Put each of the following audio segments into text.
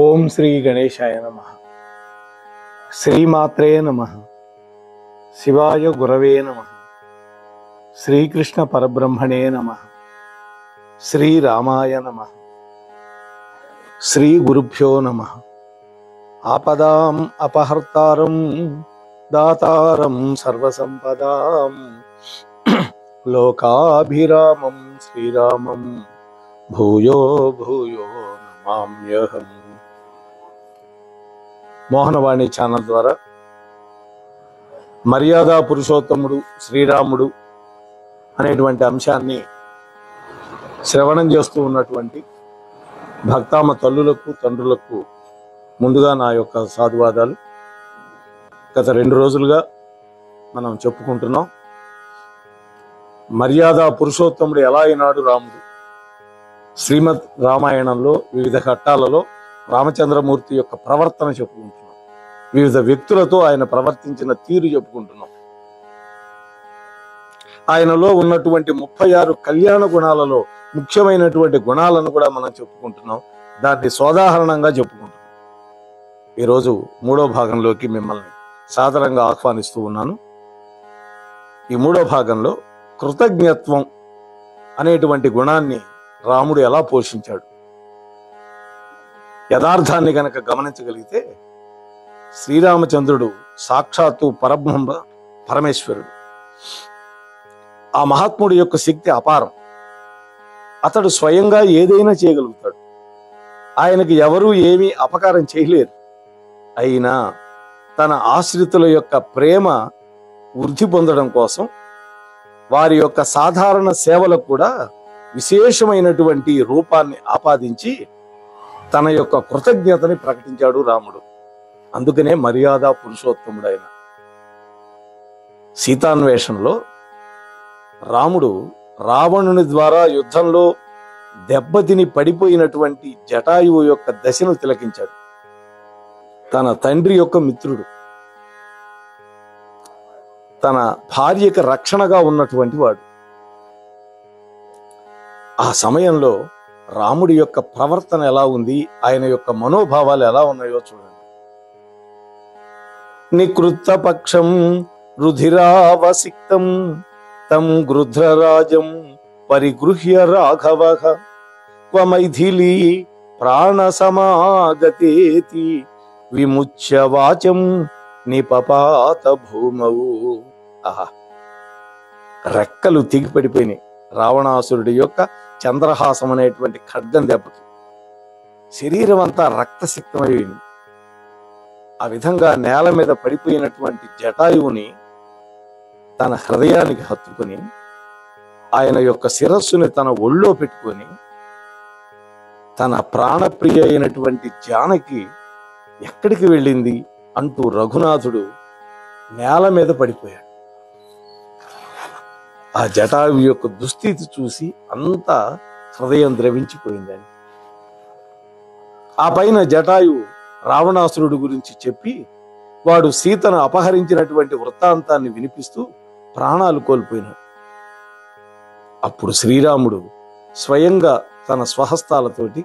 ఓం శ్రీ గణేశాయ నమః. శ్రీమాత్రే నమః. శివాయ గురవే నమః. శ్రీకృష్ణ పరబ్రహ్మణే నమః. శ్రీరామాయ నమః. శ్రీ గురుభ్యో నమః. ఆపదాం అపహర్తారం దాతారం సర్వసంపదాం లోకాభిరామం శ్రీరామం భూయో భూయో నమామ్యహం. మోహనవాణి ఛానల్ ద్వారా మర్యాద పురుషోత్తముడు శ్రీరాముడు అనేటువంటి అంశాన్ని శ్రవణం చేస్తూ ఉన్నటువంటి భక్తామ తల్లులకు తండ్రులకు ముందుగా నా యొక్క సాధువాదాలు. గత 2 రోజులుగా మనం చెప్పుకుంటున్నాం మర్యాద పురుషోత్తముడు ఎలా అయినాడు రాముడు. శ్రీమద్ రామాయణంలో వివిధ ఘట్టాలలో రామచంద్రమూర్తి యొక్క ప్రవర్తన చెప్పుకుంటున్నాం. వివిధ వ్యక్తులతో ఆయన ప్రవర్తించిన తీరు చెప్పుకుంటున్నాం. ఆయనలో ఉన్నటువంటి 36 కళ్యాణ గుణాలలో ముఖ్యమైనటువంటి గుణాలను కూడా మనం చెప్పుకుంటున్నాం. దాన్ని సోదాహరణంగా చెప్పుకుంటున్నాం. ఈరోజు 3వ భాగంలోకి మిమ్మల్ని సాదరంగా ఆహ్వానిస్తూ ఉన్నాను. ఈ 3వ భాగంలో కృతజ్ఞత్వం అనేటువంటి గుణాన్ని రాముడు ఎలా పోషించాడు. యథార్థాన్ని గనక గమనించగలిగితే శ్రీరామచంద్రుడు సాక్షాత్తు పరబ్రహ్మ పరమేశ్వరుడు. ఆ మహాత్ముడి యొక్క శక్తి అపారం. అతడు స్వయంగా ఏదైనా చేయగలుగుతాడు. ఆయనకి ఎవరూ ఏమీ అపకారం చేయలేరు. అయినా తన ఆశ్రితుల యొక్క ప్రేమ వృద్ధి పొందడం కోసం వారి యొక్క సాధారణ సేవలకు కూడా విశేషమైనటువంటి రూపాన్ని ఆపాదించి తన యొక్క కృతజ్ఞతని ప్రకటించాడు రాముడు. అందుకనే మర్యాద పురుషోత్తముడైన సీతాన్వేషణలో రాముడు రావణుని ద్వారా యుద్ధంలో దెబ్బతిని పడిపోయినటువంటి జటాయువు యొక్క దశను తిలకించాడు. తన తండ్రి యొక్క మిత్రుడు, తన భార్యకి రక్షణగా ఉన్నటువంటి వాడు. ఆ సమయంలో రాముడి యొక్క ప్రవర్తన ఎలా ఉంది, ఆయన యొక్క మనోభావాలు ఎలా ఉన్నాయో చూడండి. నికృత్తపక్షం రుధిరావసిక్తం తం గృధ్రరాజం పరిగృహ్య రాఘవః త్వమైథిలీ ప్రాణసమాగతేతి విముచ్య వాచం నిపపాత భూమౌ. ఆహా, రెక్కలు తెగిపడిపోయినాయి రావణాసురుడి యొక్క చంద్రహాసం అనేటువంటి ఖడ్గం దెబ్బకి. శరీరం అంతా రక్తసిక్తమైంది. ఆ విధంగా నేల మీద పడిపోయినటువంటి జటాయువుని తన హృదయానికి హత్తుకొని ఆయన యొక్క శిరస్సుని తన ఒళ్ళో పెట్టుకొని తన ప్రాణప్రియ అయినటువంటి జానకి ఎక్కడికి వెళ్ళింది అంటూ రఘునాథుడు నేల మీద పడిపోయాడు. ఆ జటాయువు యొక్క దుస్థితి చూసి అంతా హృదయం ద్రవించిపోయిందని. ఆ పైన జటాయువు రావణాసురుడు గురించి చెప్పి వాడు సీతను అపహరించినటువంటి వృత్తాంతాన్ని వినిపిస్తూ ప్రాణాలు కోల్పోయినాడు. అప్పుడు శ్రీరాముడు స్వయంగా తన స్వహస్తాలతోటి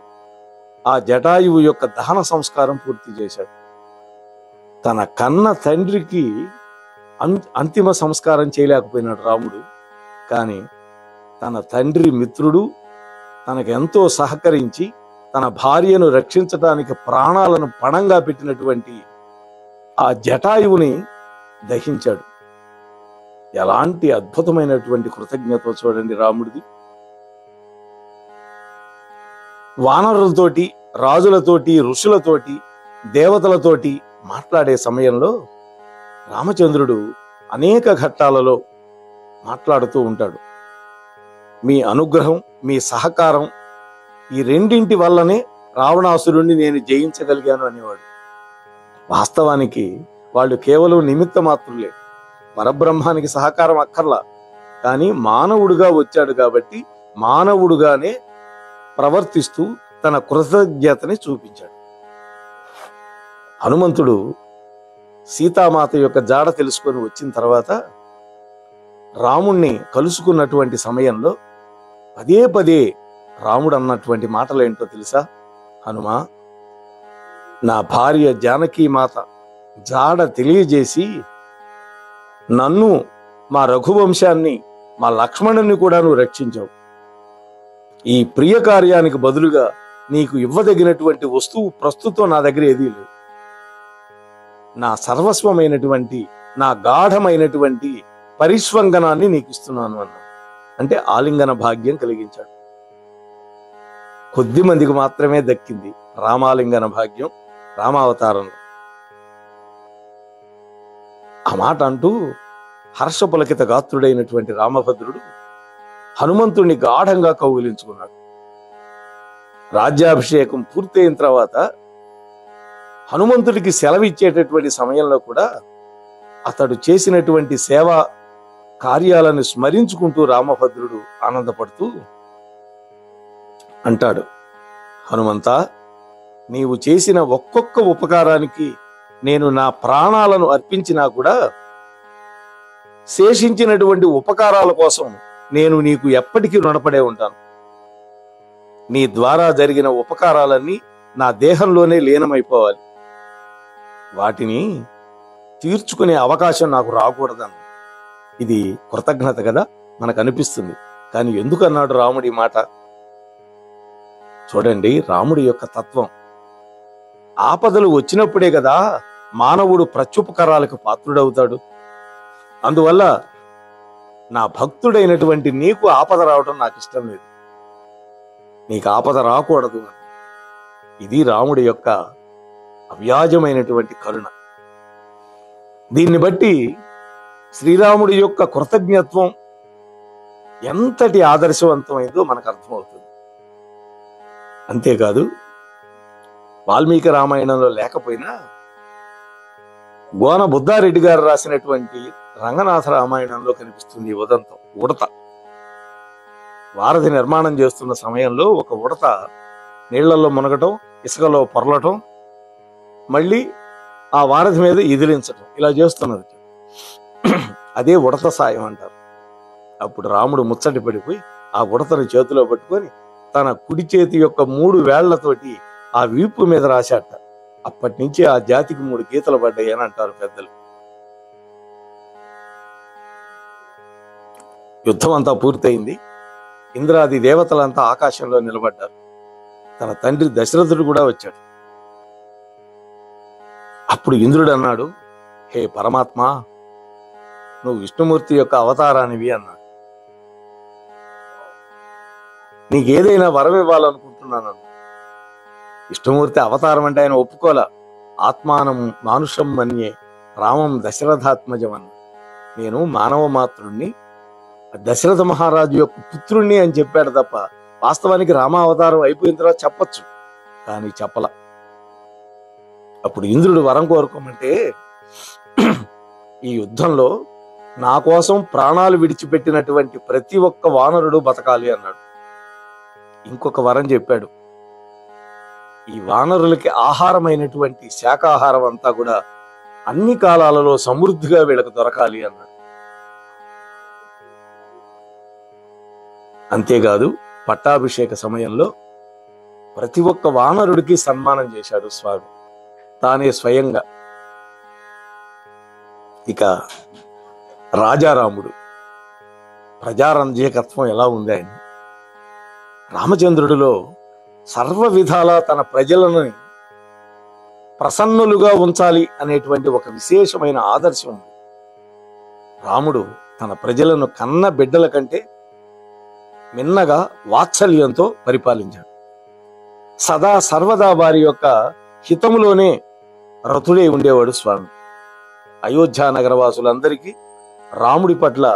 ఆ జటాయువు యొక్క దహన సంస్కారం పూర్తి చేశాడు. తన కన్న తండ్రికి అంతిమ సంస్కారం చేయలేకపోయినాడు రాముడు. కానీ తన తండ్రి మిత్రుడు తనకెంతో సహకరించి తన భార్యను రక్షించడానికి ప్రాణాలను పణంగా పెట్టినటువంటి ఆ జటాయువుని దహించాడు. ఎలాంటి అద్భుతమైనటువంటి కృతజ్ఞత చూడండి రాముడిది. వానరులతోటి, రాజులతోటి, ఋషులతోటి, దేవతలతోటి మాట్లాడే సమయంలో రామచంద్రుడు అనేక ఘట్టాలలో మాట్లాడుతూ ఉంటాడు. మీ అనుగ్రహం, మీ సహకారం, ఈ రెండింటి వల్లనే రావణాసురుణ్ణి నేను జయించగలిగాను అనేవాడు. వాస్తవానికి వాళ్ళు కేవలం నిమిత్త మాత్రులే. పరబ్రహ్మానికి సహకారం అక్కర్లా. కానీ మానవుడుగా వచ్చాడు కాబట్టి మానవుడుగానే ప్రవర్తిస్తూ తన కృతజ్ఞతని చూపించాడు. హనుమంతుడు సీతామాత యొక్క జాడ తెలుసుకొని వచ్చిన తర్వాత రాముణ్ణి కలుసుకున్నటువంటి సమయంలో పదే పదే రాముడు అన్నటువంటి మాటలు ఏంటో తెలుసా? హనుమా, నా భార్య జానకీమాత జాడ తెలియజేసి నన్ను, మా రఘువంశాన్ని, మా లక్ష్మణుని కూడా నువ్వు రక్షించావు. ఈ ప్రియ కార్యానికి బదులుగా నీకు ఇవ్వదగినటువంటి వస్తువు ప్రస్తుతం నా దగ్గర ఏదీ లేదు. నా సర్వస్వమైనటువంటి, నా గాఢమైనటువంటి పరిస్వంగనాన్ని నీకు ఇస్తున్నాను అన్నా. అంటే ఆలింగన భాగ్యం కలిగించాడు. కొద్ది మందికి మాత్రమే దక్కింది రామాలింగన భాగ్యం రామావతారంలో. ఆ మాట అంటూ హర్షపులకిత గాత్రుడైనటువంటి రామభద్రుడు హనుమంతుణ్ణి గాఢంగా కౌగిలించుకున్నాడు. రాజ్యాభిషేకం పూర్తయిన తర్వాత హనుమంతుడికి సెలవిచ్చేటటువంటి సమయంలో కూడా అతడు చేసినటువంటి సేవా కార్యాలను స్మరించుకుంటూ రామభద్రుడు ఆనందపడుతూ అంటాడు, హనుమంత, నీవు చేసిన ఒక్కొక్క ఉపకారానికి నేను నా ప్రాణాలను అర్పించినా కూడా శేషించినటువంటి ఉపకారాల కోసం నేను నీకు ఎప్పటికీ రుణపడే ఉంటాను. నీ ద్వారా జరిగిన ఉపకారాలన్నీ నా దేహంలోనే లీనమైపోవాలి. వాటిని తీర్చుకునే అవకాశం నాకు రాకూడదన్న. ఇది కృతజ్ఞత కదా మనకు అనిపిస్తుంది. కానీ ఎందుకన్నాడు రాముడి మాట? చూడండి రాముడి యొక్క తత్వం. ఆపదలు వచ్చినప్పుడే కదా మానవుడు ప్రత్యుపకారాలకు పాత్రుడవుతాడు. అందువల్ల నా భక్తుడైనటువంటి నీకు ఆపద రావడం నాకు ఇష్టం లేదు, నీకు ఆపద రాకూడదు. ఇది రాముడి యొక్క అవ్యాజమైనటువంటి కరుణ. దీన్ని బట్టి శ్రీరాముడి యొక్క కృతజ్ఞత్వం ఎంతటి ఆదర్శవంతమైందో మనకు అర్థమవుతుంది. అంతేకాదు, వాల్మీకి రామాయణంలో లేకపోయినా గోన బుద్ధారెడ్డి గారు రాసినటువంటి రంగనాథ రామాయణంలో కనిపిస్తుంది ఈ ఉదంతం. ఉడత వారధి నిర్మాణం చేస్తున్న సమయంలో ఒక ఉడత నీళ్లలో మునగటం, ఇసుకలో పొరలటం, మళ్ళీ ఆ వారధి మీద ఇదిలించటం, ఇలా చేస్తున్నది. అదే ఉడత సాయం అంటారు. అప్పుడు రాముడు ముచ్చటి పడిపోయి ఆ ఉడతని చేతిలో పట్టుకొని తన కుడి చేతి యొక్క 3 వేళ్లతోటి ఆ వీపు మీద రాశాట. అప్పటి నుంచి ఆ జాతికి 3 గీతలు పడ్డాయి అని అంటారు పెద్దలు. యుద్ధం అంతా పూర్తయింది. ఇంద్రాది దేవతలంతా ఆకాశంలో నిలబడ్డారు. తన తండ్రి దశరథుడు కూడా వచ్చాడు. అప్పుడు ఇంద్రుడు అన్నాడు, హే పరమాత్మ, నువ్వు విష్ణుమూర్తి యొక్క అవతారానివి అన్నాడు. నీకేదైనా వరం ఇవ్వాలనుకుంటున్నాను. విష్ణుమూర్తి అవతారం అంటే ఆయన ఒప్పుకోలా. ఆత్మానం మానుషం మన్యే రామం దశరథాత్మజం అన్నాడు. నేను మానవ మాతృణ్ణి, దశరథ మహారాజు యొక్క పుత్రుణ్ణి అని చెప్పాడు తప్ప వాస్తవానికి రామావతారం అయిపోయిన తర్వాత చెప్పచ్చు, కానీ చెప్పలా. అప్పుడు ఇంద్రుడు వరం కోరుకోమంటే, ఈ యుద్ధంలో నా కోసం ప్రాణాలు విడిచిపెట్టినటువంటి ప్రతి ఒక్క వానరుడు బతకాలి అన్నాడు. ఇంకొక వరం చెప్పాడు, ఈ వానరులకి ఆహారమైనటువంటి శాకాహారం అంతా కూడా అన్ని కాలాలలో సమృద్ధిగా వీళ్ళకు దొరకాలి అన్నాడు. అంతేకాదు, పట్టాభిషేక సమయంలో ప్రతి ఒక్క వానరుడికి సన్మానం చేశాడు స్వామి తానే స్వయంగా. ఇక రాజారాముడు ప్రజారంజకత్వం ఎలా ఉంది ఆయన? రామచంద్రుడిలో సర్వ విధాలా తన ప్రజలను ప్రసన్నులుగా ఉంచాలి అనేటువంటి ఒక విశేషమైన ఆదర్శం ఉంది. రాముడు తన ప్రజలను కన్న బిడ్డల కంటే మిన్నగా వాత్సల్యంతో పరిపాలించాడు. సదా సర్వదా వారి యొక్క హితములోనే రతుడై ఉండేవాడు స్వామి. అయోధ్య నగరవాసులందరికీ రాముడి పట్ల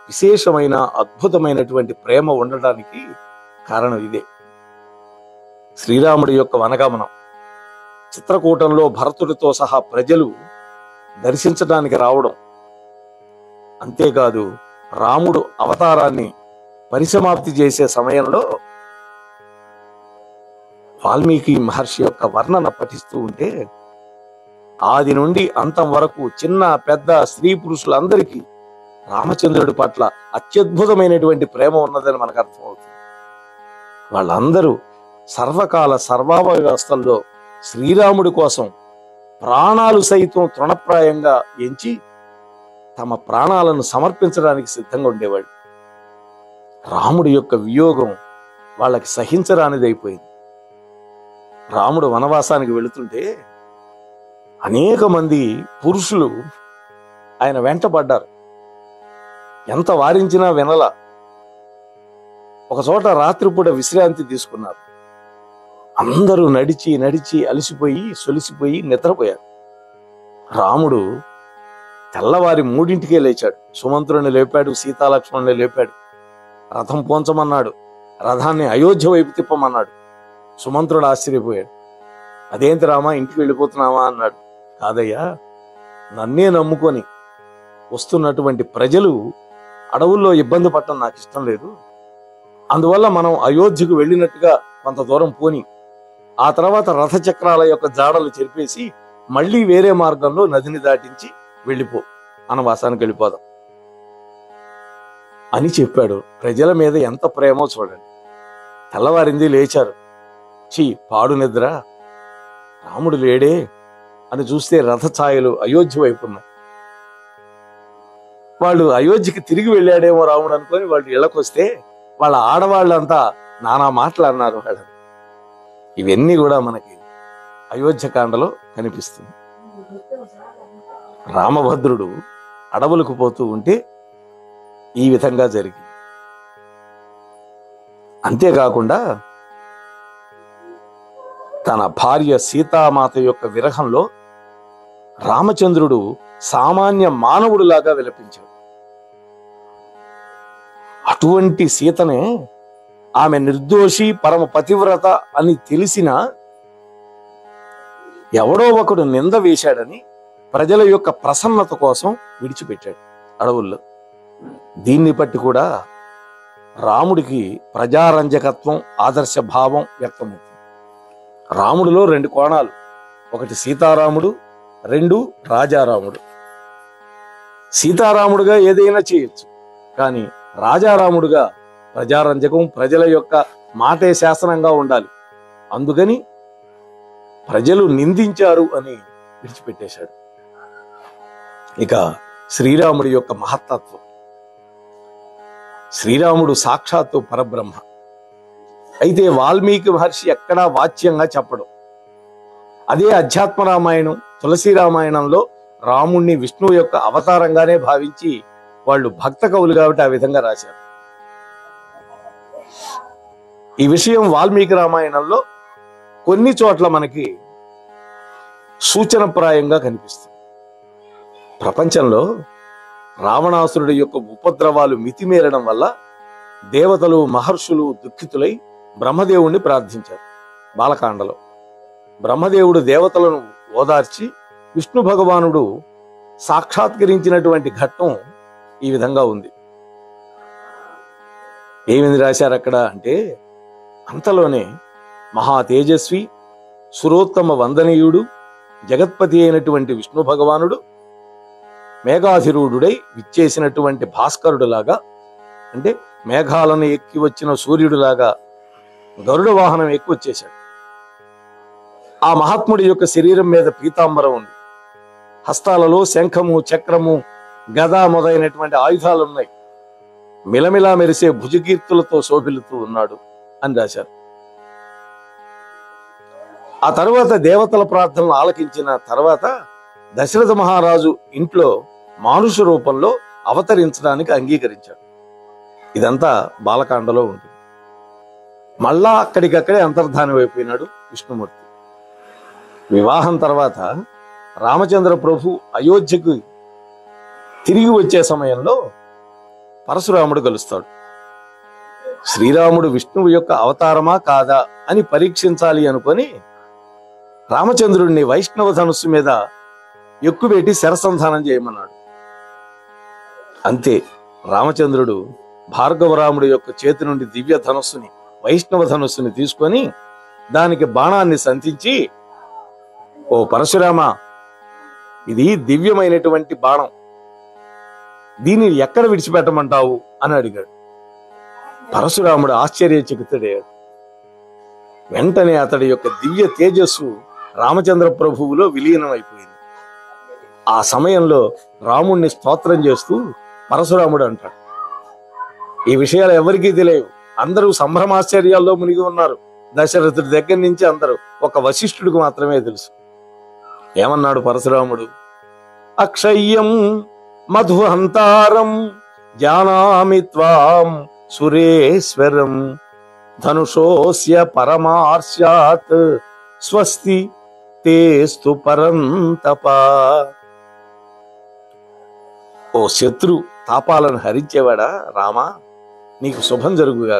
విశేషమైన అద్భుతమైనటువంటి ప్రేమ ఉండడానికి కారణం ఇదే. శ్రీరాముడి యొక్క వనగమనం, చిత్రకూటంలో భరతుడితో సహా ప్రజలు దర్శించడానికి రావడం, అంతేకాదు రాముడు అవతారాన్ని పరిసమాప్తి చేసే సమయంలో వాల్మీకి మహర్షి యొక్క వర్ణన పఠిస్తూ ఉంటే ఆది నుండి అంతం వరకు చిన్న పెద్ద స్త్రీ పురుషులందరికీ రామచంద్రుడి పట్ల అత్యద్భుతమైనటువంటి ప్రేమ ఉన్నదని మనకు అర్థమవుతుంది. వాళ్ళందరూ సర్వకాల సర్వావస్థల్లో శ్రీరాముడి కోసం ప్రాణాలు సైతం తృణప్రాయంగా ఎంచి తమ ప్రాణాలను సమర్పించడానికి సిద్ధంగా ఉండేవాడు. రాముడి యొక్క వియోగం వాళ్ళకి సహించరానిది అయిపోయింది. రాముడు వనవాసానికి వెళుతుంటే అనేక మంది పురుషులు ఆయన వెంటబడ్డారు. ఎంత వారించినా వినల. ఒకచోట రాత్రిపూట విశ్రాంతి తీసుకున్నారు. అందరూ నడిచి నడిచి అలసిపోయి సొలిసిపోయి నిద్రపోయారు. రాముడు తెల్లవారి 3ంటికే లేచాడు. సుమంత్రుని లేపాడు, సీతాలక్ష్మణుని లేపాడు. రథం పోంచమన్నాడు, రథాన్ని అయోధ్య వైపు తిప్పమన్నాడు. సుమంత్రుడు ఆశ్చర్యపోయాడు. అదేంటి రామా, ఇంటికి వెళ్ళిపోతున్నావా అన్నాడు. కాదయ్యా, నన్నే నమ్ముకొని వస్తున్నటువంటి ప్రజలు అడవుల్లో ఇబ్బంది పడటం నాకు ఇష్టం లేదు. అందువల్ల మనం అయోధ్యకు వెళ్ళినట్టుగా కొంత దూరం పోని, ఆ తర్వాత రథచక్రాల యొక్క జాడలు చెరిపేసి మళ్ళీ వేరే మార్గంలో నదిని దాటించి వెళ్ళిపో, వనవాసానికి వెళ్ళిపోదాం అని చెప్పాడు. ప్రజల మీద ఎంత ప్రేమో చూడండి. తెల్లవారింది, లేచారు. పాడు నిద్ర, రాముడు లేడే అని చూస్తే రథఛాయలు అయోధ్య వైపు ఉన్నాయి. వాళ్ళు అయోధ్యకి తిరిగి వెళ్ళాడేమో రాముడు అనుకొని వాళ్ళు ఇళ్లకొస్తే వాళ్ళ ఆడవాళ్ళంతా నానా మాటలు అన్నారు వాళ్ళని. ఇవన్నీ కూడా మనకి అయోధ్యకాండలో కనిపిస్తుంది. రామభద్రుడు అడవులకు పోతూ ఉంటే ఈ విధంగా జరిగింది. అంతేకాకుండా తన భార్య సీతామాత యొక్క విరహంలో రామచంద్రుడు సామాన్య మానవుడిలాగా విలపించాడు. అటువంటి సీతనే ఆమె నిర్దోషి పరమ పతివ్రత అని తెలిసిన ఎవడో ఒకడు నింద వేశాడని ప్రజల యొక్క ప్రసన్నత కోసం విడిచిపెట్టాడు అడవుల్లో. దీన్ని బట్టి కూడా రాముడికి ప్రజారంజకత్వం, ఆదర్శ భావం వ్యక్తమవుతుంది. రాముడిలో 2 కోణాలు, ఒకటి సీతారాముడు, 2 రాజారాముడు. సీతారాముడుగా ఏదైనా చేయొచ్చు, కానీ రాజారాముడుగా ప్రజారంజకం, ప్రజల యొక్క మాటే శాసనంగా ఉండాలి. అందుకని ప్రజలు నిందించారు అని విడిచిపెట్టేశాడు. ఇక శ్రీరాముడి యొక్క మహత్తత్వం. శ్రీరాముడు సాక్షాత్తు పరబ్రహ్మ. అయితే వాల్మీకి మహర్షి ఎక్కడా వాచ్యంగా చెప్పడం. అదే అధ్యాత్మ రామాయణం, తులసి రామాయణంలో రాముణ్ణి విష్ణువు యొక్క అవతారంగానే భావించి వాళ్ళు భక్త కవులు కాబట్టి ఆ విధంగా రాశారు. ఈ విషయం వాల్మీకి రామాయణంలో కొన్ని చోట్ల మనకి సూచనప్రాయంగా కనిపిస్తుంది. ప్రపంచంలో రావణాసురుడి యొక్క ఉపద్రవాలు మితిమీరడం వల్ల దేవతలు, మహర్షులు దుఃఖితులై బ్రహ్మదేవుణ్ణి ప్రార్థించారు. బాలకాండలో బ్రహ్మదేవుడు దేవతలను ఓదార్చి విష్ణు భగవానుడు సాక్షాత్కరించినటువంటి ఘట్టం ఈ విధంగా ఉంది. ఏమిది రాశారు అక్కడ అంటే, అంతలోనే మహా తేజస్వి, సురోత్తమ వందనీయుడు, జగత్పతి అయినటువంటి విష్ణు భగవానుడు మేఘాధిరూఢుడై విచ్చేసినటువంటి భాస్కరుడులాగా, అంటే మేఘాలను ఎక్కి వచ్చిన సూర్యుడులాగా గరుడ వాహనం ఎక్కి వచ్చేశాడు. ఆ మహాత్ముడి యొక్క శరీరం మీద పీతాంబరం ఉంది. హస్తాలలో శంఖము, చక్రము, గద మొదలైనటువంటి ఆయుధాలు ఉన్నాయి. మిలమిలా మెరిసే భుజకీర్తులతో శోభిల్లుతూ ఉన్నాడు అని రాశారు. ఆ తర్వాత దేవతల ప్రార్థనలు ఆలకించిన తర్వాత దశరథ మహారాజు ఇంట్లో మానుష రూపంలో అవతరించడానికి అంగీకరించాడు. ఇదంతా బాలకాండలో ఉంటుంది. మళ్ళా అక్కడికక్కడే అంతర్ధానం అయిపోయినాడు విష్ణుమూర్తి. వివాహం తర్వాత రామచంద్ర ప్రభు అయోధ్యకు తిరిగి వచ్చే సమయంలో పరశురాముడు కలుస్తాడు. శ్రీరాముడు విష్ణువు యొక్క అవతారమా కాదా అని పరీక్షించాలి అనుకొని రామచంద్రుడిని వైష్ణవ ధనుస్సు మీద ఎక్కుపెట్టి శరసంధానం చేయమన్నాడు. అంతే, రామచంద్రుడు భార్గవరాముడి యొక్క చేతి నుండి దివ్య ధనుస్సుని, వైష్ణవ ధనుస్సుని తీసుకొని దానికి బాణాన్ని సంధించి, ఓ పరశురామ, ఇది దివ్యమైనటువంటి బాణం, దీన్ని ఎక్కడ విడిచిపెట్టమంటావు అని అడిగాడు. పరశురాముడు ఆశ్చర్యచకితుడయ్యాడు. వెంటనే అతడి యొక్క దివ్య తేజస్సు రామచంద్ర ప్రభువులో విలీనం అయిపోయింది. ఆ సమయంలో రాముణ్ణి స్తోత్రం చేస్తూ పరశురాముడు అంటాడు. ఈ విషయాలు ఎవరికీ తెలియవు. అందరూ సంభ్రమాశ్చర్యాల్లో మునిగి ఉన్నారు. దశరథుడి దగ్గర నుంచి అందరూ. ఒక వశిష్ఠుడికి మాత్రమే తెలుసు. ఏమన్నాడు పరశురాముడు? అక్షయ్యం మధుహంతారం జానామి త్వాం సురేశ్వరం ధనుషోస్య పరమార్ష్యాత్ స్వస్తి తేస్తు పరంతప. ఓ శత్రు తాపాలను హరించేవాడా రామా, నీకు శుభం జరుగుగా.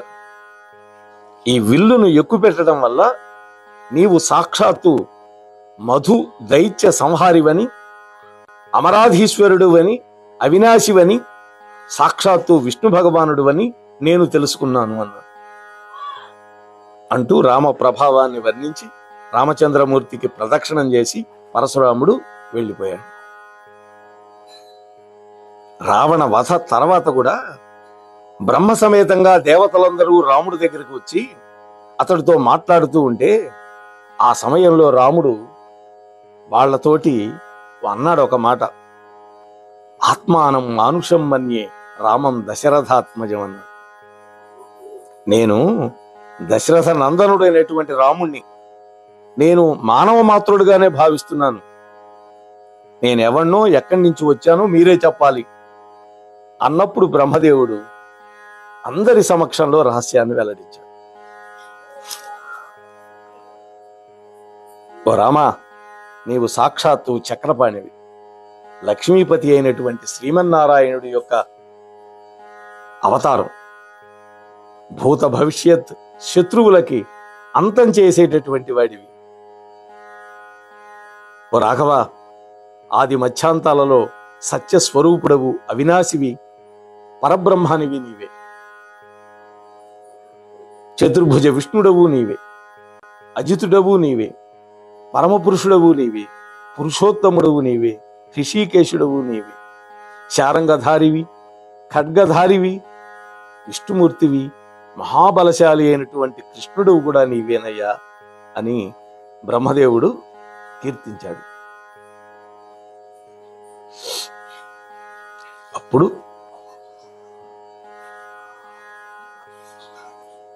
ఈ విల్లును ఎక్కుపెట్టడం వల్ల నీవు సాక్షాత్తు మధు దైత్య సంహారివని, అమరాధీశ్వరుడు అని, అవినాశివని, సాక్షాత్తు విష్ణు భగవానుడు అని నేను తెలుసుకున్నాను అన్న అంటూ రామ ప్రభావాన్ని వర్ణించి రామచంద్రమూర్తికి ప్రదక్షిణం చేసి పరశురాముడు వెళ్ళిపోయాడు. రావణ వధ తర్వాత కూడా బ్రహ్మ సమేతంగా దేవతలందరూ రాముడి దగ్గరికి వచ్చి అతడితో మాట్లాడుతూ ఉంటే ఆ సమయంలో రాముడు వాళ్లతోటి అన్నాడు ఒక మాట. ఆత్మానం మానుషం మన్యే రామం దశరథాత్మజం అన్న. నేను దశరథ నందనుడైనటువంటి రాముణ్ణి నేను మానవ మాత్రుడుగానే భావిస్తున్నాను. నేనెవన్నో ఎక్కడి నుంచి వచ్చానో మీరే చెప్పాలి అన్నప్పుడు బ్రహ్మదేవుడు అందరి సమక్షంలో రహస్యాన్ని వెల్లడించాడు. ఓ రామా, నీవు సాక్షాత్తు చక్రపాణివి, లక్ష్మీపతి అయినటువంటి శ్రీమన్నారాయణుడి యొక్క అవతారం. భూత భవిష్యత్ శత్రువులకి అంతం చేసేటటువంటి వాడివి. ఓ రాఘవ, ఆది మధ్యాంతాలలో సత్యస్వరూపుడవు, అవినాశివి, పరబ్రహ్మానివి నీవే. చతుర్భుజ విష్ణుడవు నీవే, అజితుడవు నీవే, పరమపురుషుడవు నీవే, పురుషోత్తముడవు నీవే, ఋషికేశుడవు నీవే, శారంగధారివి, ఖడ్గధారివి, విష్ణుమూర్తివి, మహాబలశాలి అయినటువంటి కృష్ణుడు కూడా నీవేనయ్యా అని బ్రహ్మదేవుడు కీర్తించాడు. అప్పుడు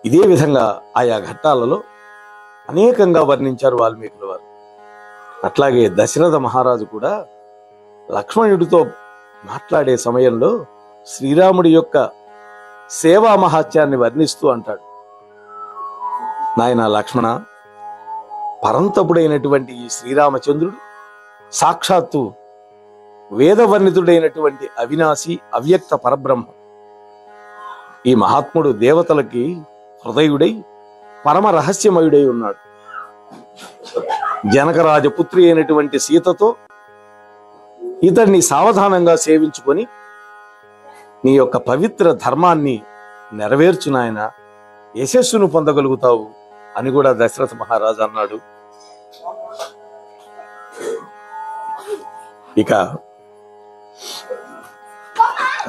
ఇదే విధంగా ఆయా ఘట్టాలలో అనేకంగా వర్ణించారు వాల్మీకుల వారు. అట్లాగే దశరథ మహారాజు కూడా లక్ష్మణుడితో మాట్లాడే సమయంలో శ్రీరాముడి యొక్క సేవా మహాత్యాన్ని వర్ణిస్తూ అంటాడు. నాయన లక్ష్మణ, పరంతపుడైనటువంటి ఈ శ్రీరామచంద్రుడు సాక్షాత్తు వేదవర్ణితుడైనటువంటి అవినాశి అవ్యక్త పరబ్రహ్మ. ఈ మహాత్ముడు దేవతలకి హృదయుడై పరమ రహస్యమయుడై ఉన్నాడు. జనకరాజపుత్రి అయినటువంటి సీతతో ఇతన్ని సావధానంగా సేవించుకొని నీ యొక్క పవిత్ర ధర్మాన్ని నెరవేర్చు నాయన, యశస్సును పొందగలుగుతావు అని కూడా దశరథ మహారాజు అన్నాడు. ఇక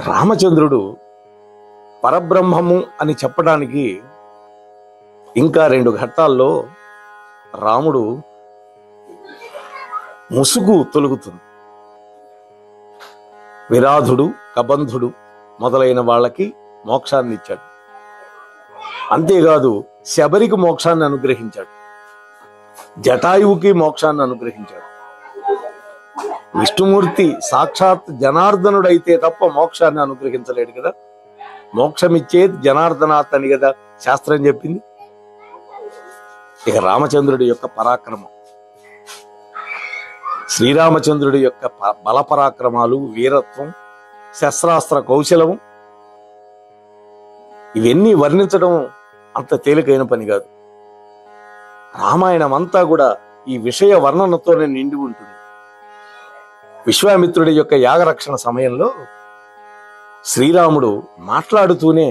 రామచంద్రుడు పరబ్రహ్మము అని చెప్పడానికి ఇంకా 2 ఘట్టాల్లో రాముడు ముసుగు తొలుగుతుంది. విరాధుడు, కబంధుడు మొదలైన వాళ్ళకి మోక్షాన్ని ఇచ్చాడు. అంతేకాదు శబరికి మోక్షాన్ని అనుగ్రహించాడు, జటాయువుకి మోక్షాన్ని అనుగ్రహించాడు. విష్ణుమూర్తి సాక్షాత్ జనార్దనుడైతే తప్ప మోక్షాన్ని అనుగ్రహించలేడు కదా. మోక్షమిచ్చేది జనార్దనాథ్ అని కదా శాస్త్రం చెప్పింది. ఇక రామచంద్రుడి యొక్క పరాక్రమం, శ్రీరామచంద్రుడి యొక్క బలపరాక్రమాలు, వీరత్వం, శస్త్రాస్త్ర కౌశలము, ఇవన్నీ వర్ణించడం అంత తేలికైన పని కాదు. రామాయణం అంతా కూడా ఈ విషయ వర్ణనతోనే నిండి ఉంటుంది. విశ్వామిత్రుడి యొక్క యాగరక్షణ సమయంలో శ్రీరాముడు మాట్లాడుతూనే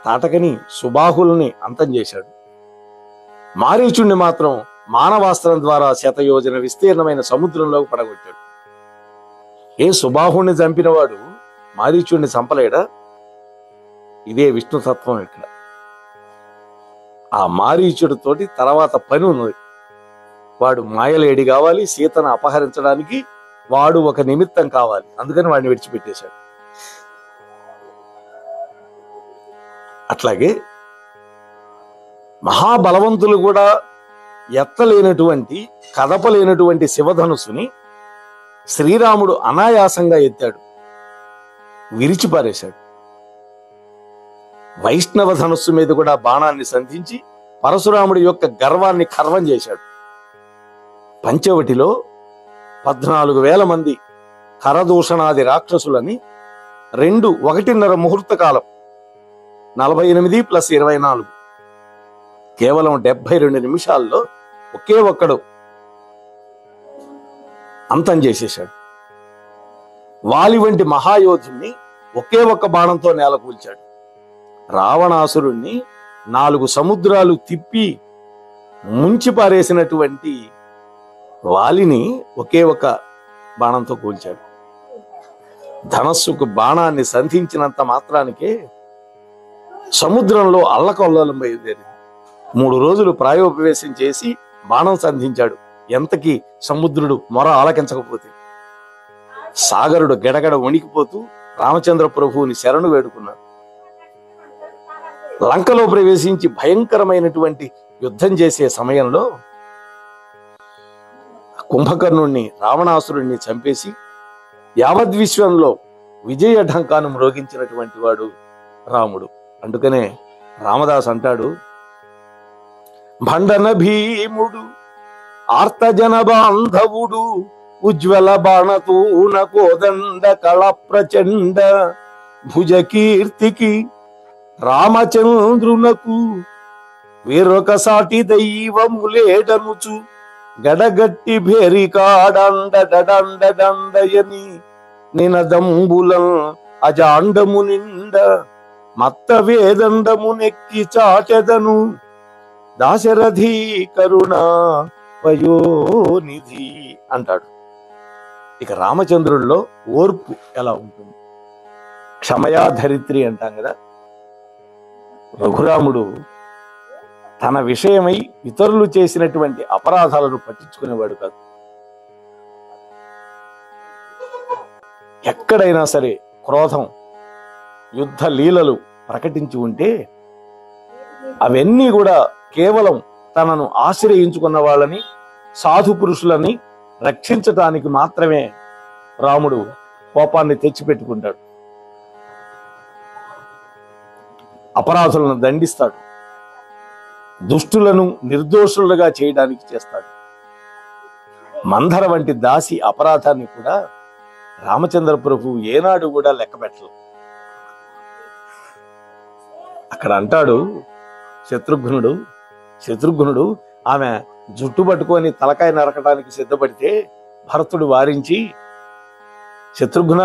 తాటకని, సుబాహుల్ని అంతం చేశాడు. మారీచుణ్ణి మాత్రం మానవాస్త్రం ద్వారా శతయోజన విస్తీర్ణమైన సముద్రంలోకి పడగొట్టాడు. ఏ సుబాహుణ్ణి చంపినవాడు మారీచుణ్ణి చంపలేడా? ఇదే విష్ణుతత్వం. ఇక్కడ ఆ మారీచుడితోటి తర్వాత పని ఉన్నది. వాడు మాయలేడి కావాలి, సీతను అపహరించడానికి వాడు ఒక నిమిత్తం కావాలి, అందుకని వాడిని విడిచిపెట్టేశాడు. అట్లాగే మహాబలవంతులు కూడా ఎత్తలేనటువంటి, కదపలేనటువంటి శివధనుసుని శ్రీరాముడు అనాయాసంగా ఎత్తాడు, విరిచిపారేశాడు. వైష్ణవ ధనుస్సు మీద కూడా బాణాన్ని సంధించి పరశురాముడి యొక్క గర్వాన్ని ఖర్వం చేశాడు. పంచవటిలో 14,000 మంది కరదూషణాది రాక్షసులని 1.5 ముహూర్త కాలం, 48 + 24, కేవలం 72 నిమిషాల్లో ఒకే ఒక్కడు అంతం చేసేశాడు. వాలి వంటి మహాయోధుణ్ణి ఒకే ఒక్క బాణంతో నేలకూల్చాడు. రావణాసురుణ్ణి 4 సముద్రాలు తిప్పి ముంచి పారేసినటువంటి వాలిని ఒకే ఒక్క బాణంతో కూల్చాడు. ధనస్సుకు బాణాన్ని సంధించినంత మాత్రానికే సముద్రంలో అల్లకల్లోలం బయలుదేరింది. 3 రోజులు ప్రాయోపవేశం చేసి బాణం సంధించాడు. ఎంతకి సముద్రుడు మొర ఆలకించకపోతే సాగరుడు గడగడ వణికిపోతూ రామచంద్ర ప్రభువుని శరణు వేడుకున్నాడు. లంకలో ప్రవేశించి భయంకరమైనటువంటి యుద్ధం చేసే సమయంలో కుంభకర్ణుణ్ణి, రావణాసురుణ్ణి చంపేసి యావద్విశ్వంలో విజయ ఢంకాను మ్రోగించినటువంటి వాడు రాముడు. అందుకనే రామదాస్ అంటాడు, భండన భీముడు ఆర్తజన బాంధవుడు ఉజ్వల బాణతూన కోదండ కళ ప్రచండ భుజ కీర్తికి రామచంద్రునకు వేరొక సాటి దైవములేడనుచు గడగట్టి భేరికాడండడండయని నినదంబులం అజాండము నిండ మత్త వేదండము నెక్కి చాటెదను దాశరథి కరుణా వయోనిధి అంటాడు. ఇక రామచంద్రుల్లో ఓర్పు ఎలా ఉంటుంది? క్షమయా ధరిత్రి అంటాం కదా. రఘురాముడు తన విషయమై ఇతరులు చేసినటువంటి అపరాధాలను పట్టించుకునేవాడు కాదు. ఎక్కడైనా సరే క్రోధం, యుద్ధ లీలలు ప్రకటించి ఉంటే అవన్నీ కూడా కేవలం తనను ఆశ్రయించుకున్న వాళ్ళని, సాధు పురుషులని రక్షించటానికి మాత్రమే రాముడు కోపాన్ని తెచ్చిపెట్టుకుంటాడు. అపరాధులను దండిస్తాడు, దుష్టులను నిర్దోషులుగా చేయడానికి చేస్తాడు. మందర వంటి దాసి అపరాధాన్ని కూడా రామచంద్ర ప్రభు ఏనాడు కూడా లెక్క పెట్టలేదు. అక్కడ అంటాడు శత్రుఘ్నుడు ఆమె జుట్టు పట్టుకొని తలకాయ నరకడానికి సిద్ధపడితే భరతుడు వారించి, శత్రుఘ్న,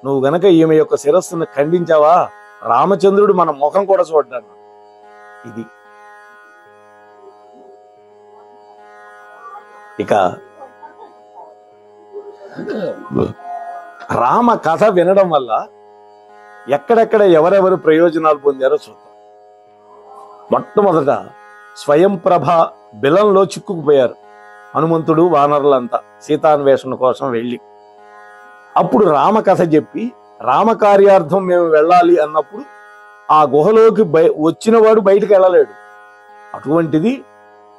నువ్వు గనక ఈమె యొక్క శిరస్సును ఖండించావా రామచంద్రుడు మన ముఖం కూడా చూడ్డాడు. ఇది ఇక రామ కథ వినడం వల్ల ఎక్కడెక్కడ ఎవరెవరు ప్రయోజనాలు పొందారో చూద్దాం. మొట్టమొదట స్వయం ప్రభ బిలంలో చిక్కుకుపోయారు హనుమంతుడు, వానరులంతా సీతాన్వేషణ కోసం వెళ్ళి. అప్పుడు రామ కథ చెప్పి రామ కార్యార్థం మేము వెళ్ళాలి అన్నప్పుడు ఆ గుహలోకి వచ్చినవాడు బయటికి వెళ్ళలేడు. అటువంటిది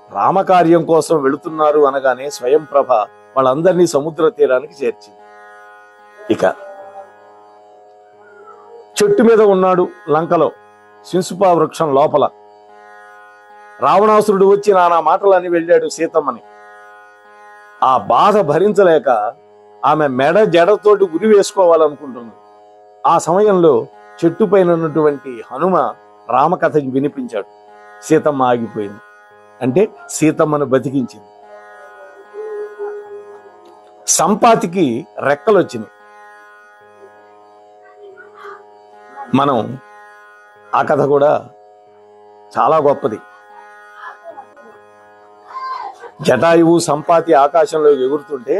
రామకార్యం కోసం వెళుతున్నారు అనగానే స్వయం ప్రభ వాళ్ళందరినీ సముద్ర తీరానికి చేర్చింది. ఇక చెట్టు మీద ఉన్నాడు లంకలో, శింసుపా వృక్షం లోపల. రావణాసురుడు వచ్చి నానా మాటలని వెళ్ళాడు సీతమ్మని. ఆ బాధ భరించలేక ఆమె మెడ జడతోటి ఉరి వేసుకోవాలనుకుంటుంది. ఆ సమయంలో చెట్టు పైన ఉన్నటువంటి హనుమ రామకథ వినిపించాడు. సీతమ్మ ఆగిపోయింది. అంటే సీతమ్మను బతికించింది. సంపాతికి రెక్కలు వచ్చినాయి. మనం ఆ కథ కూడా చాలా గొప్పది. జటాయువు సంపాతి ఆకాశంలో ఎగురుతుంటే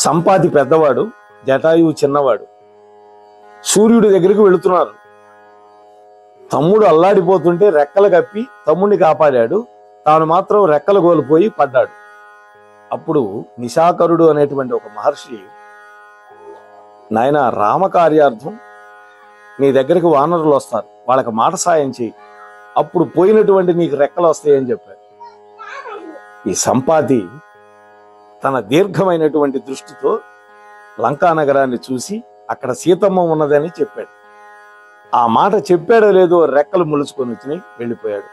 సంపాతి పెద్దవాడు, జటాయువు చిన్నవాడు. సూర్యుడి దగ్గరికి వెళుతున్నారు. తమ్ముడు అల్లాడిపోతుంటే రెక్కలు కప్పి తమ్ముడిని కాపాడాడు. తాను మాత్రం రెక్కలు కోల్పోయి పడ్డాడు. అప్పుడు నిశాకరుడు అనేటువంటి ఒక మహర్షి, నాయన రామకార్యార్థం నీ దగ్గరికి వానరులు వస్తారు, వాళ్ళకి మాట సాయం చేయి, అప్పుడు పోయినటువంటి నీకు రెక్కలు వస్తాయని చెప్పాడు. ఈ సంపాతి తన దీర్ఘమైనటువంటి దృష్టితో లంకా నగరాన్ని చూసి అక్కడ సీతమ్మ ఉన్నదని చెప్పాడు. ఆ మాట చెప్పాడో లేదో రెక్కలు ములుచుకొని వచ్చి వెళ్ళిపోయాడు.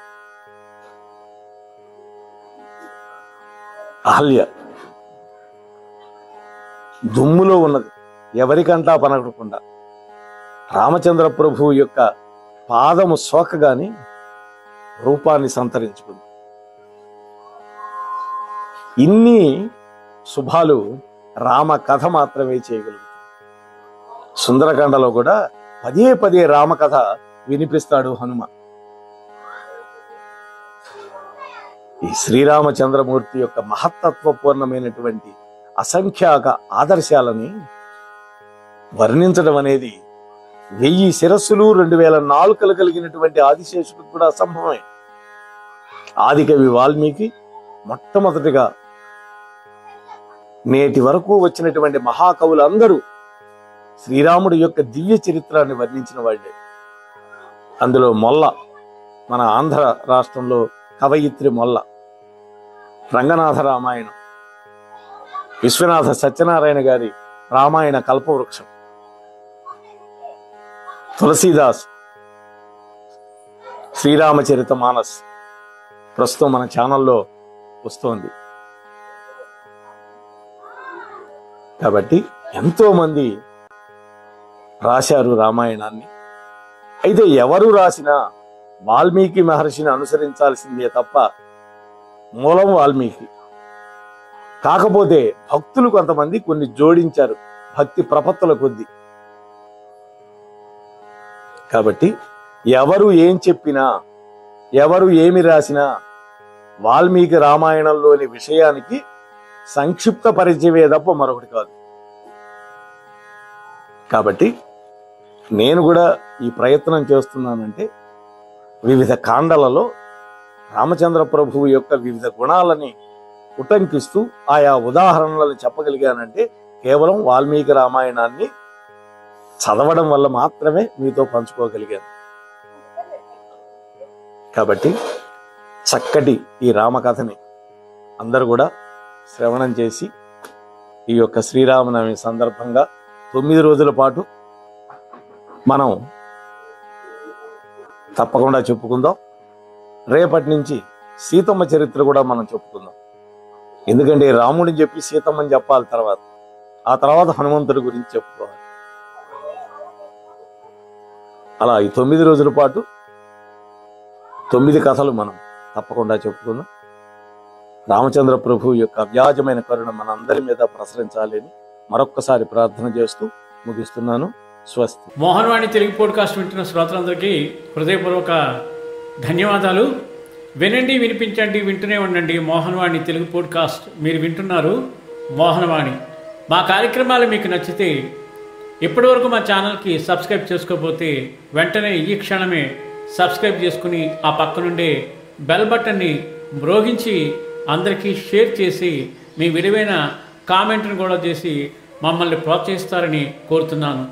అహల్య దుమ్ములో ఉన్నది, ఎవరికంటా పనకకుండా రామచంద్ర ప్రభువు యొక్క పాదము సోకగాని రూపాన్ని సంతరించుకుంది. ఇన్ని శుభాలు రామ కథ మాత్రమే చేయగలుగుతుంది. సుందరకాండలో కూడా పదే పదే రామకథ వినిపిస్తాడు హనుమ. ఈ శ్రీరామచంద్రమూర్తి యొక్క మహత్తత్వపూర్ణమైనటువంటి అసంఖ్యాక ఆదర్శాలని వర్ణించడం అనేది 1000 శిరస్సులు 2000 నాలుకలు కలిగినటువంటి ఆదిశేషుడికి కూడా అసంభవమే. ఆదికవి వాల్మీకి మొట్టమొదటిగా నేటి వరకు వచ్చినటువంటి మహాకవులందరూ శ్రీరాముడి యొక్క దివ్య చరిత్రాన్ని వర్ణించిన వాళ్ళే. అందులో మొల్ల, మన ఆంధ్ర రాష్ట్రంలో కవయిత్రి మొల్ల, రంగనాథ రామాయణం, విశ్వనాథ సత్యనారాయణ గారి రామాయణ కల్పవృక్షం, తులసీదాస్ శ్రీరామచరిత మానస్ ప్రస్తుతం మన ఛానల్లో వస్తోంది. కాబట్టి ఎంతో మంది రాశారు రామాయణాన్ని. అయితే ఎవరు రాసినా వాల్మీకి మహర్షిని అనుసరించాల్సిందే తప్ప మూలం వాల్మీకి. కాకపోతే భక్తులు కొంతమంది కొన్ని జోడించారు, భక్తి ప్రపత్తుల కొద్దీ. కాబట్టి ఎవరు ఏం చెప్పినా, ఎవరు ఏమి రాసినా వాల్మీకి రామాయణంలోని విషయానికి సంక్షిప్త పరిచయమే తప్ప మరొకటి కాదు. కాబట్టి నేను కూడా ఈ ప్రయత్నం చేస్తున్నానంటే వివిధ కాండలలో రామచంద్ర ప్రభువు యొక్క వివిధ గుణాలని ఉటంకిస్తూ ఆయా ఉదాహరణలు చెప్పగలిగానంటే కేవలం వాల్మీకి రామాయణాన్ని చదవడం వల్ల మాత్రమే మీతో పంచుకోగలిగాను. కాబట్టి చక్కటి ఈ రామకథని అందరూ కూడా శ్రవణం చేసి ఈ యొక్క శ్రీరామనవమి సందర్భంగా 9 రోజుల పాటు మనం తప్పకుండా చెప్పుకుందాం. రేపటి నుంచి సీతమ్మ చరిత్ర కూడా మనం చెప్పుకుందాం. ఎందుకంటే రాముడిని చెప్పి సీతమ్మని చెప్పాలి, ఆ తర్వాత హనుమంతుడి గురించి చెప్పుకోవాలి. అలా ఈ 9 రోజుల పాటు 9 కథలు మనం తప్పకుండా చెప్పుకుందాం. రామచంద్ర ప్రభు యొక్క అవ్యాజమైన కరుణ మనందరి మీద ప్రసరించాలని మరొక్కసారి ప్రార్థన చేస్తూ ముగిస్తున్నాను. స్వస్తి. మోహన్వాణి తెలుగు పోడ్కాస్ట్ వింటున్న శ్రోతలందరికీ హృదయపూర్వక ధన్యవాదాలు. వినండి, వినిపించండి, వింటూనే ఉండండి మోహన్వాణి తెలుగు పోడ్కాస్ట్. మీరు వింటున్నారు మోహన్వాణి. మా కార్యక్రమాలు మీకు నచ్చితే ఇప్పటివరకు మా ఛానల్కి సబ్స్క్రైబ్ చేసుకోకపోతే వెంటనే ఈ క్షణమే సబ్స్క్రైబ్ చేసుకుని ఆ పక్కనుండే బెల్ బటన్ని మ్రోగించి అందరికీ షేర్ చేసి మీ విలువైన కామెంట్ను కూడా చేసి మమ్మల్ని ప్రోత్సహిస్తారని కోరుతున్నాను.